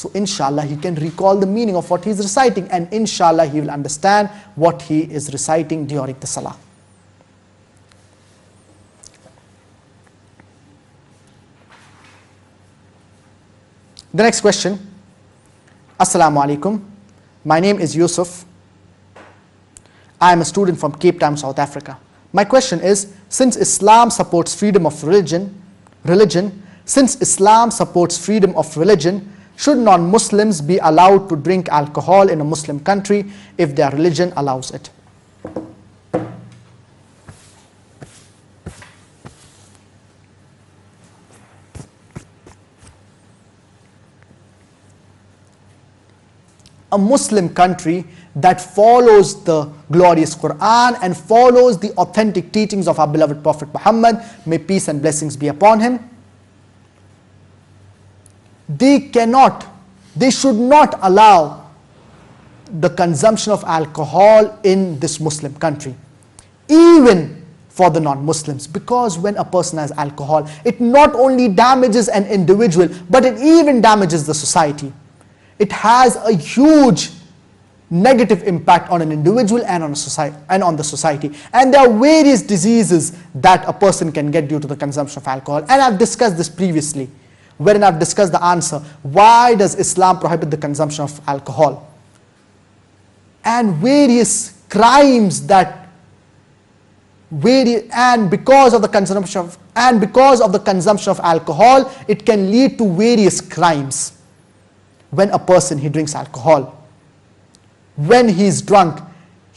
So inshallah he can recall the meaning of what he is reciting, and inshallah he will understand what he is reciting during the salah. The next question. Assalamu alaikum. My name is Yusuf. I am a student from Cape Town, South Africa. My question is, since Islam supports freedom of religion, should non-Muslims be allowed to drink alcohol in a Muslim country if their religion allows it? A Muslim country that follows the glorious Quran and follows the authentic teachings of our beloved Prophet Muhammad, may peace and blessings be upon him, they should not allow the consumption of alcohol in this Muslim country, even for the non-Muslims, because when a person has alcohol, it not only damages an individual, but it even damages the society. It has a huge negative impact on an individual and on the society. And there are various diseases that a person can get due to the consumption of alcohol. And I've discussed this previously, wherein I've discussed the answer. Why does Islam prohibit the consumption of alcohol? And various crimes and because of the consumption of alcohol, it can lead to various crimes. When a person, he drinks alcohol, when he is drunk,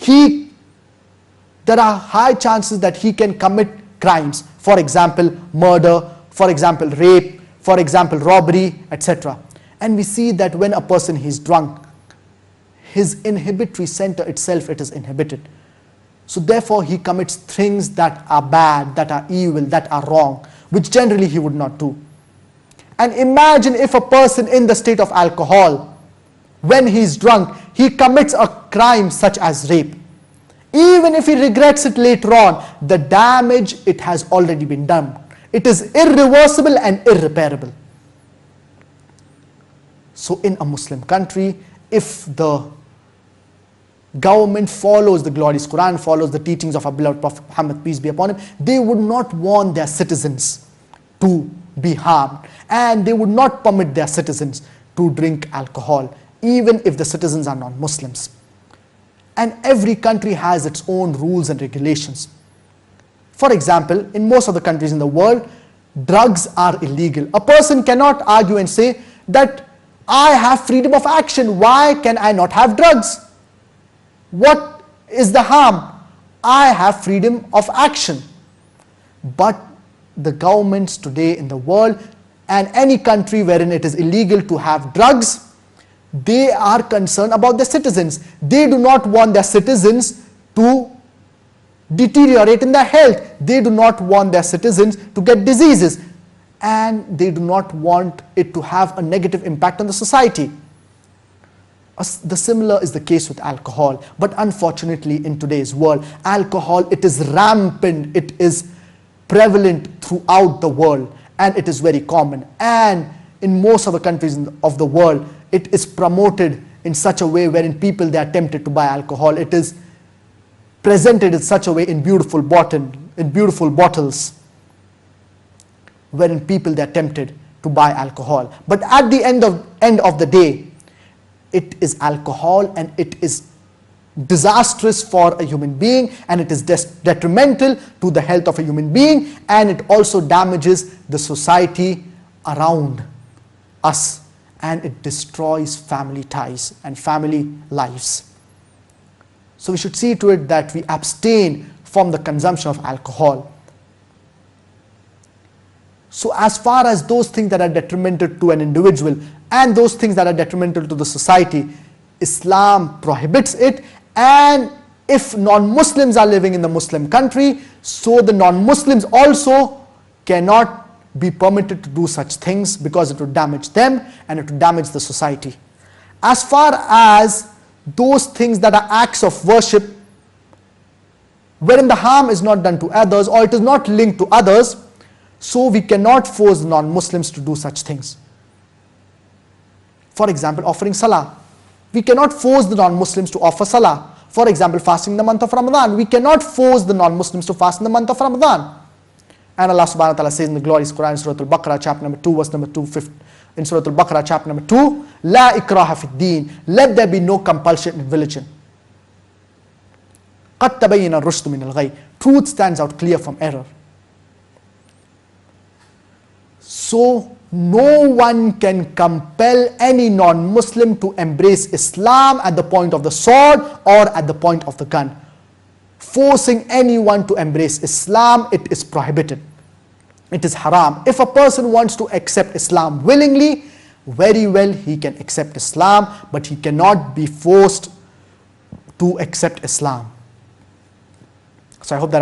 there are high chances that he can commit crimes. For example, murder, for example, rape, for example, robbery, etc. And we see that when a person is drunk, his inhibitory center itself, it is inhibited. So therefore he commits things that are bad, that are evil, that are wrong, which generally he would not do. And imagine if a person in the state of alcohol, when he is drunk, he commits a crime such as rape. Even if he regrets it later on, the damage, it has already been done. It is irreversible and irreparable. So in a Muslim country, if the government follows the glorious Quran, follows the teachings of our beloved Prophet Muhammad, peace be upon him, they would not want their citizens to be harmed, and they would not permit their citizens to drink alcohol, even if the citizens are non-Muslims. And every country has its own rules and regulations. For example, in most of the countries in the world, drugs are illegal. A person cannot argue and say that I have freedom of action, why can I not have drugs? What is the harm? I have freedom of action. But the governments today in the world, and any country wherein it is illegal to have drugs, they are concerned about their citizens. They do not want their citizens to deteriorate in their health. They do not want their citizens to get diseases, and they do not want it to have a negative impact on the society. The similar is the case with alcohol. But unfortunately in today's world, alcohol, it is rampant, it is prevalent throughout the world, and it is very common. And in most of the countries of the world, it is promoted in such a way wherein people, they are tempted to buy alcohol. It is presented in such a way in beautiful bottles, wherein people, they are tempted to buy alcohol. But at the end of the day, it is alcohol, and it is disastrous for a human being, and it is detrimental to the health of a human being, and it also damages the society around us, and it destroys family ties and family lives. So we should see to it that we abstain from the consumption of alcohol. So as far as those things that are detrimental to an individual and those things that are detrimental to the society, Islam prohibits it. And if non-Muslims are living in the Muslim country, so the non-Muslims also cannot be permitted to do such things, because it would damage them and it would damage the society. As far as those things that are acts of worship, wherein the harm is not done to others or it is not linked to others, so we cannot force non-Muslims to do such things. For example, offering salah. We cannot force the non-Muslims to offer salah. For example, fasting in the month of Ramadan. We cannot force the non-Muslims to fast in the month of Ramadan. And Allah subhanahu wa ta'ala says in the glorious Quran, Surah Al-Baqarah, chapter number 2, verse number 250. In Surah Al-Baqarah, chapter number 2, La ikraha fid deen. Let there be no compulsion in religion. قَدْ تَبَيَّنَ الرُّشْدُ مِنَ الْغَيِّ. Truth stands out clear from error. So, no one can compel any non-Muslim to embrace Islam at the point of the sword or at the point of the gun. Forcing anyone to embrace Islam, it is prohibited. It is haram. If a person wants to accept Islam willingly, very well, he can accept Islam, but he cannot be forced to accept Islam. So I hope that